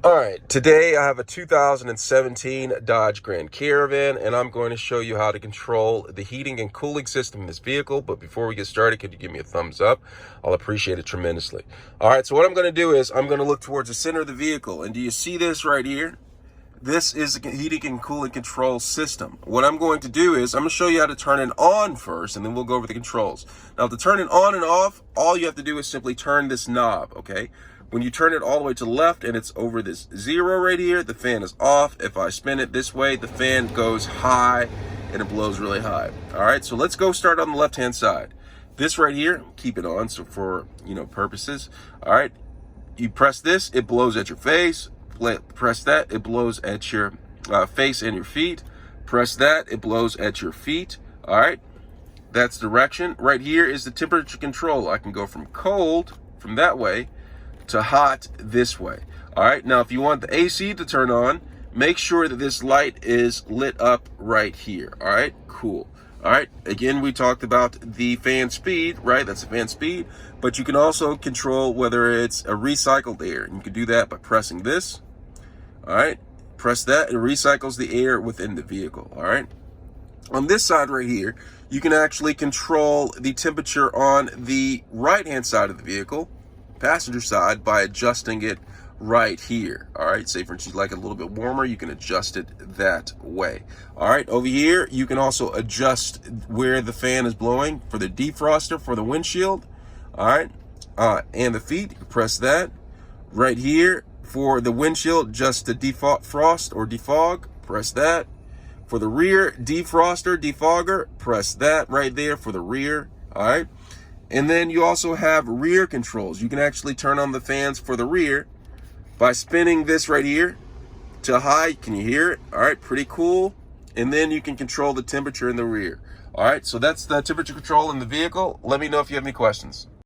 All right, today I have a 2017 Dodge Grand Caravan, and I'm going to show you how to control the heating and cooling system in this vehicle. But before we get started, could you give me a thumbs up? I'll appreciate it tremendously. All right, so what I'm going to do is I'm going to look towards the center of the vehicle, and do you see this right here? This is the heating and cooling control system. What I'm going to do is I'm going to show you how to turn it on first, and then we'll go over the controls. Now, to turn it on and off, all you have to do is simply turn this knob, okay? When you turn it all the way to the left and it's over this 0 right here, the fan is off. If I spin it this way, the fan goes high and it blows really high. All right, so let's go start on the left-hand side. This right here, keep it on so for, purposes. All right, you press this, it blows at your face. Press that, it blows at your face and your feet. Press that, it blows at your feet. All right, that's direction. Right here is the temperature control. I can go from cold, from that way, to hot this way. All right, now if you want the AC to turn on, make sure that this light is lit up right here. All right, cool. All right, again, we talked about the fan speed, right? That's the fan speed, but you can also control whether it's a recycled air. And you can do that by pressing this. All right, press that, it recycles the air within the vehicle. All right, on this side right here, you can actually control the temperature on the right-hand side of the vehicle, passenger side, by adjusting it right here. All right, say for instance you like it a little bit warmer, you can adjust it that way. All right, over here you can also adjust where the fan is blowing for the defroster for the windshield. All right, and the feet, you press that. Right here for the windshield, just the defrost or defog, press that. For the rear defroster, defogger, press that right there for the rear. All right, and then you also have rear controls. You can actually turn on the fans for the rear by spinning this right here to high. Can you hear it? All right, pretty cool. And then you can control the temperature in the rear. All right, so that's the temperature control in the vehicle. Let me know if you have any questions.